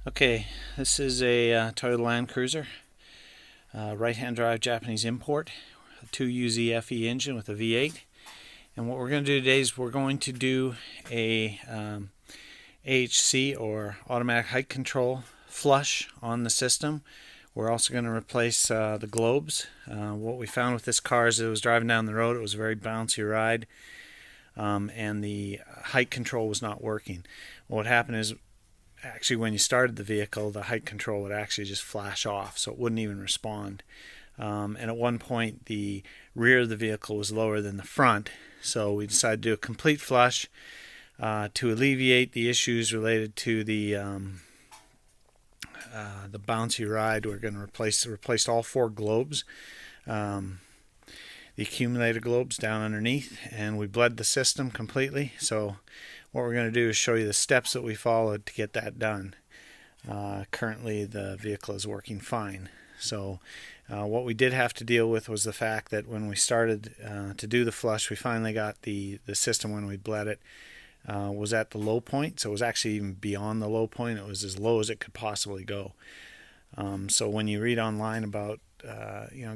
Okay, this is a Toyota Landcruiser, right-hand drive Japanese import, a 2UZ FE engine with a V8. And what we're going to do today is we're going to do a AHC or automatic height control flush on the system. We're also going to replace the globes. What we found with this car is it was driving down the road, it was a very bouncy ride, and the height control was not working. What happened is, actually, when you started the vehicle, the height control would actually just flash off, so it wouldn't even respond. And at one point, the rear of the vehicle was lower than the front, so we decided to do a complete flush to alleviate the issues related to the bouncy ride. We're going to replace all 4 globes, the accumulator globes down underneath, and we bled the system completely. So what we're going to do is show you the steps that we followed to get that done. Currently the vehicle is working fine. So what we did have to deal with was the fact that when we started to do the flush, we finally got the system, when we bled it, was at the low point. So it was actually even beyond the low point. It was as low as it could possibly go. So when you read online about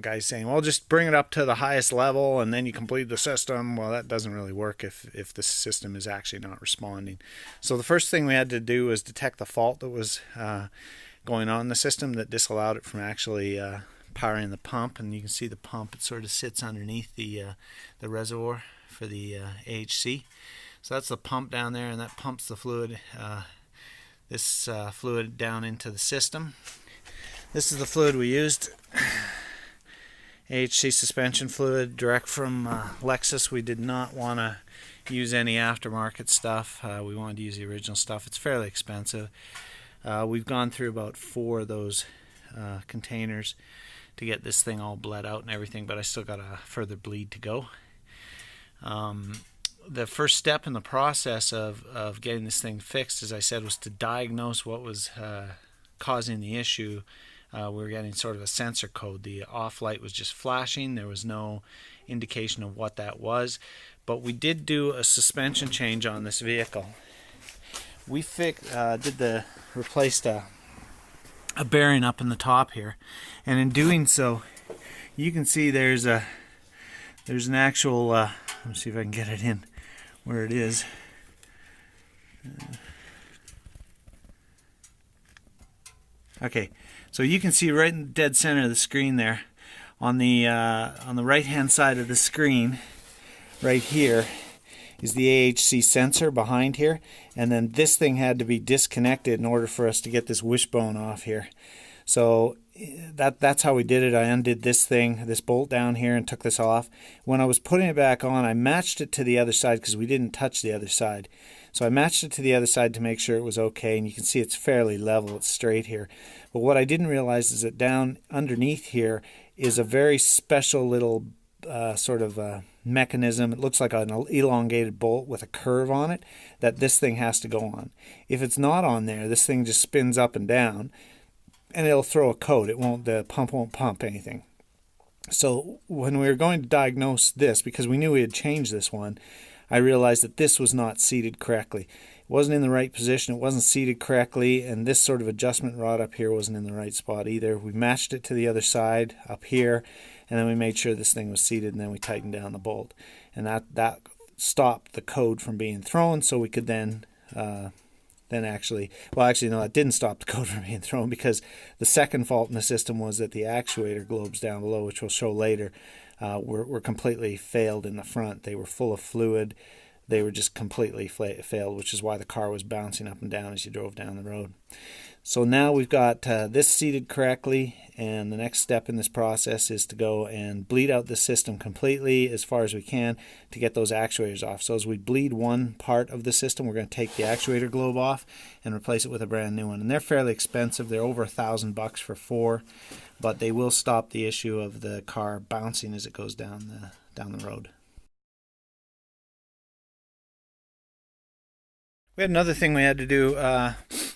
guys saying, well, just bring it up to the highest level and then you complete the system, well, that doesn't really work if the system is actually not responding. So the first thing we had to do was detect the fault that was going on in the system that disallowed it from actually powering the pump. And you can see the pump, it sort of sits underneath the reservoir for the AHC. So that's the pump down there, and that pumps the fluid, this fluid down into the system. This is the fluid we used, AHC suspension fluid, direct from Lexus. We did not want to use any aftermarket stuff. We wanted to use the original stuff. It's fairly expensive. We've gone through about 4 of those containers to get this thing all bled out and everything, but I still got a further bleed to go. The first step in the process of getting this thing fixed, as I said, was to diagnose what was causing the issue. We were getting sort of a sensor code. The off light was just flashing. There was no indication of what that was. But we did do a suspension change on this vehicle. We replaced a bearing up in the top here, and in doing so, you can see there's an actual. Let me see if I can get it in where it is. Okay, so you can see right in the dead center of the screen there, on the right hand side of the screen, right here, is the AHC sensor behind here, and then this thing had to be disconnected in order for us to get this wishbone off here. So that's how we did it. I undid this bolt down here, and took this off. When I was putting it back on, I matched it to the other side because we didn't touch the other side. So I matched it to the other side to make sure it was okay, and you can see it's fairly level, it's straight here. But what I didn't realize is that down underneath here is a very special little sort of mechanism. It looks like an elongated bolt with a curve on it that this thing has to go on. If it's not on there, this thing just spins up and down, and it'll throw a code. The pump won't pump anything. So when we were going to diagnose this, because we knew we had changed this one, I realized that this was not seated correctly. It wasn't in the right position, it wasn't seated correctly, and this sort of adjustment rod up here wasn't in the right spot either. We matched it to the other side up here, and then we made sure this thing was seated, and then we tightened down the bolt. And that stopped the code from being thrown, so we could then actually, no, it didn't stop the code from being thrown, because the second fault in the system was that the actuator globes down below, which we'll show later, were completely failed in the front. They were full of fluid. They were just completely failed, which is why the car was bouncing up and down as you drove down the road. So now we've got this seated correctly, and the next step in this process is to go and bleed out the system completely as far as we can to get those actuators off. So as we bleed one part of the system, we're going to take the actuator globe off and replace it with a brand new one. And they're fairly expensive. They're over $1,000 for 4, but they will stop the issue of the car bouncing as it goes down the road. We had another thing we had to do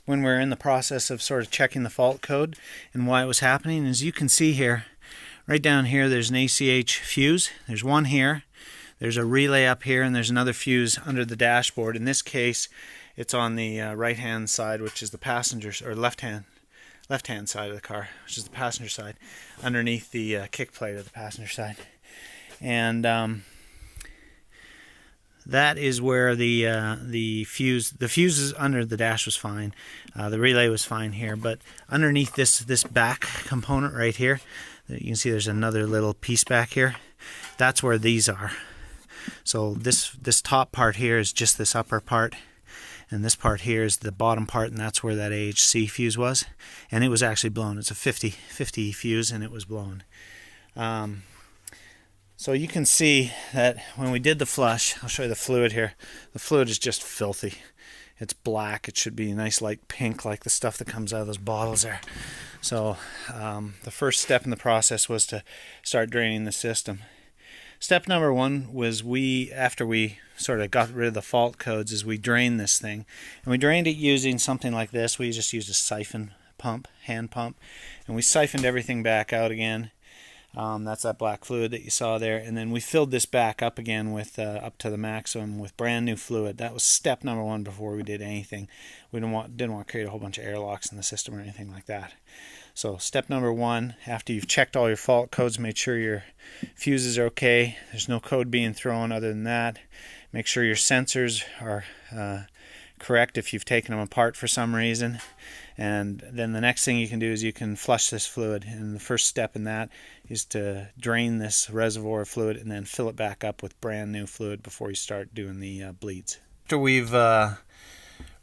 when we were in the process of sort of checking the fault code and why it was happening. As you can see here, right down here, there's an ACH fuse. There's one here. There's a relay up here, and there's another fuse under the dashboard. In this case, It's on the right-hand side, which is the passenger, or left-hand side of the car, which is the passenger side, underneath the kick plate of the passenger side. And that is where the fuse is under the dash was fine. The relay was fine here, but underneath this back component right here, you can see there's another little piece back here. That's where these are. So this top part here is just this upper part, and this part here is the bottom part, and that's where that AHC fuse was. And it was actually blown. It's a 50 fuse, and it was blown. So you can see that when we did the flush, I'll show you the fluid here. The fluid is just filthy. It's black. It should be a nice light pink like the stuff that comes out of those bottles there. So the first step in the process was to start draining the system. Step number one was after we sort of got rid of the fault codes, is we drained this thing. And we drained it using something like this. We just used a siphon pump, hand pump, and we siphoned everything back out again. That's that black fluid that you saw there, and then we filled this back up again with up to the maximum with brand new fluid. That was step number one before we did anything. We didn't want to create a whole bunch of airlocks in the system or anything like that. So step number one, after you've checked all your fault codes, made sure your fuses are okay, there's no code being thrown other than that. Make sure your sensors are correct if you've taken them apart for some reason. And then the next thing you can do is you can flush this fluid, and the first step in that is to drain this reservoir fluid and then fill it back up with brand new fluid before you start doing the bleeds. After we've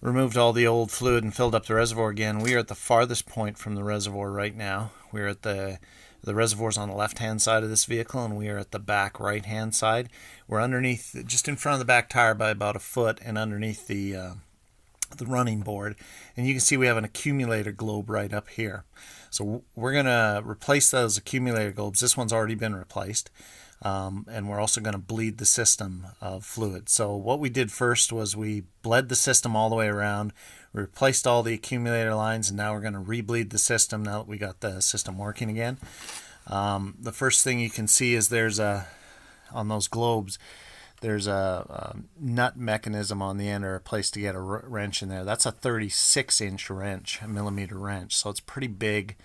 removed all the old fluid and filled up the reservoir again, we are at the farthest point from the reservoir right now. We're at the reservoir's on the left-hand side of this vehicle, and we are at the back right-hand side. We're underneath, just in front of the back tire by about a foot, and underneath the running board, and you can see we have an accumulator globe right up here. So we're going to replace those accumulator globes. This one's already been replaced, and we're also going to bleed the system of fluid. So what we did first was we bled the system all the way around, we replaced all the accumulator lines, and now we're going to rebleed the system now that we got the system working again. The first thing you can see is there's on those globes, there's a nut mechanism on the end, or a place to get a wrench in there. That's a 36-inch wrench, a millimeter wrench, so it's pretty big,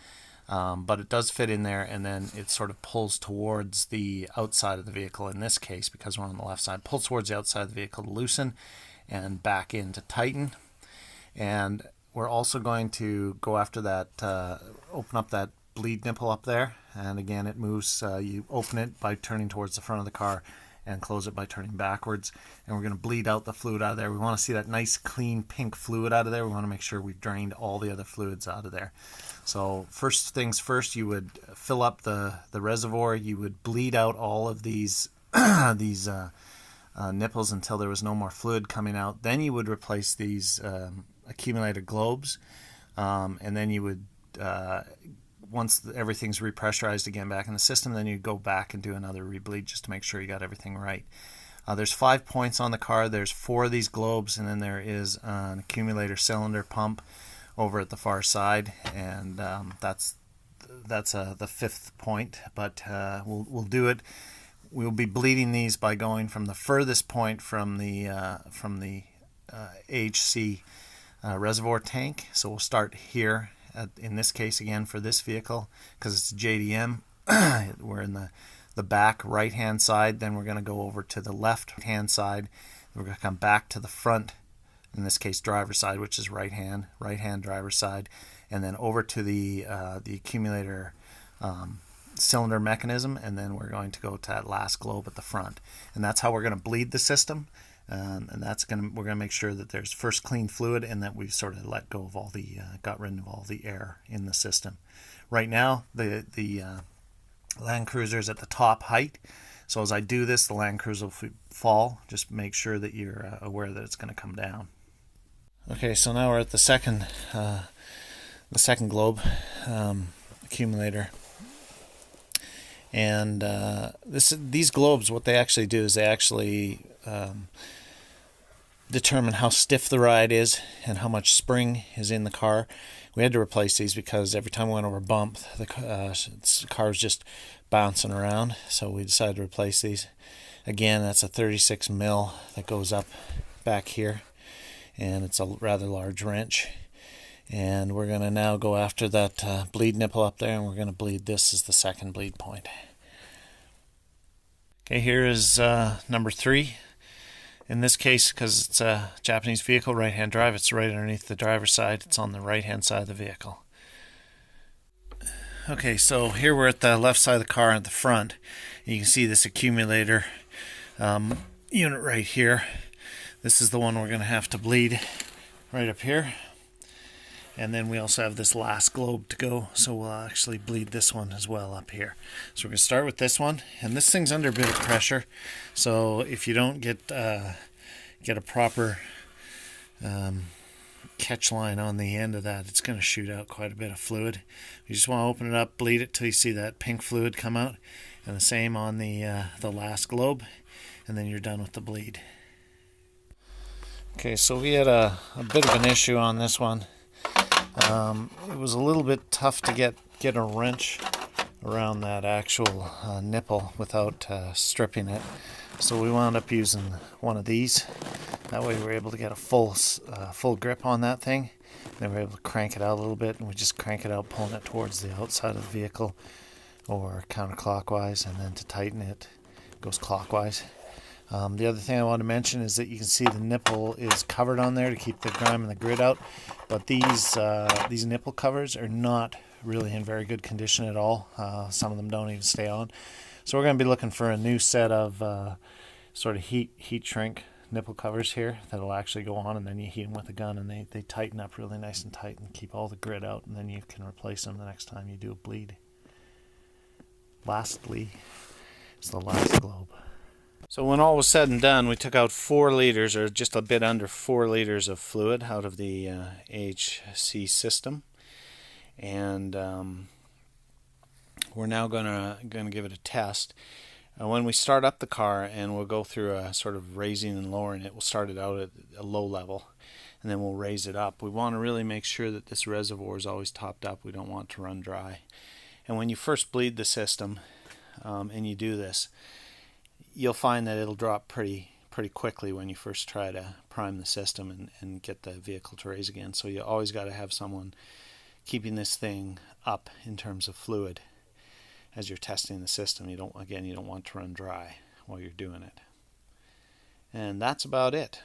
but it does fit in there, and then it sort of pulls towards the outside of the vehicle. In this case, because we're on the left side, pulls towards the outside of the vehicle to loosen, and back in to tighten. And we're also going to go after that, open up that bleed nipple up there, and again it moves. You open it by turning towards the front of the car, and close it by turning backwards, and we're going to bleed out the fluid out of there. We want to see that nice clean pink fluid out of there. We want to make sure we've drained all the other fluids out of there. So first things first, you would fill up the reservoir. You would bleed out all of these nipples until there was no more fluid coming out. Then you would replace these accumulator globes, and then you would once everything's repressurized again back in the system, then you go back and do another rebleed just to make sure you got everything right. There's 5 points on the car. There's 4 of these globes, and then there is an accumulator cylinder pump over at the far side, and that's the 5th point. But we'll do it. We'll be bleeding these by going from the furthest point from the AHC reservoir tank. So we'll start here. In this case, again, for this vehicle, because it's JDM, we're in the back right-hand side. Then we're going to go over to the left-hand side. We're going to come back to the front, in this case, driver's side, which is right-hand driver's side, and then over to the accumulator cylinder mechanism, and then we're going to go to that last globe at the front. And that's how we're going to bleed the system. And we're going to make sure that there's first clean fluid, and that we've sort of let go of all got rid of all the air in the system. Right now, the Landcruiser is at the top height, so as I do this, the Landcruiser will fall. Just make sure that you're aware that it's going to come down. Okay, so now we're at the second globe accumulator. And these globes, what they actually do is they actually determine how stiff the ride is and how much spring is in the car. We had to replace these because every time we went over a bump, the car was just bouncing around, so we decided to replace these. Again, that's a 36 mil that goes up back here, and it's a rather large wrench. And we're going to now go after that bleed nipple up there, and we're going to bleed this as the second bleed point. Okay, here is number 3. In this case, because it's a Japanese vehicle, right-hand drive, it's right underneath the driver's side. It's on the right-hand side of the vehicle. Okay, so here we're at the left side of the car at the front. You can see this accumulator unit right here. This is the one we're going to have to bleed right up here. And then we also have this last globe to go, so we'll actually bleed this one as well up here. So we're going to start with this one, and this thing's under a bit of pressure, so if you don't get a proper catch line on the end of that, it's going to shoot out quite a bit of fluid. You just want to open it up, bleed it till you see that pink fluid come out, and the same on the last globe, and then you're done with the bleed. Okay, so we had a bit of an issue on this one. It was a little bit tough to get a wrench around that actual nipple without stripping it, so we wound up using one of these. That way we were able to get a full grip on that thing. Then we were able to crank it out a little bit, and we just crank it out, pulling it towards the outside of the vehicle or counterclockwise, and then to tighten it, it goes clockwise. The other thing I want to mention is that you can see the nipple is covered on there to keep the grime and the grit out, but these nipple covers are not really in very good condition at all. Some of them don't even stay on. So we're going to be looking for a new set of sort of heat shrink nipple covers here that'll actually go on, and then you heat them with a gun, and they tighten up really nice and tight and keep all the grit out, and then you can replace them the next time you do a bleed. Lastly is the last globe. So when all was said and done, we took out 4 liters, or just a bit under 4 liters of fluid out of the AHC system, and we're now gonna give it a test. When we start up the car, and we'll go through a sort of raising and lowering it, we'll start it out at a low level, and then we'll raise it up. We want to really make sure that this reservoir is always topped up. We don't want it to run dry. And when you first bleed the system, and you do this, you'll find that it'll drop pretty quickly when you first try to prime the system and get the vehicle to raise again. So you always got to have someone keeping this thing up in terms of fluid as you're testing the system. You don't want it to run dry while you're doing it. And that's about it.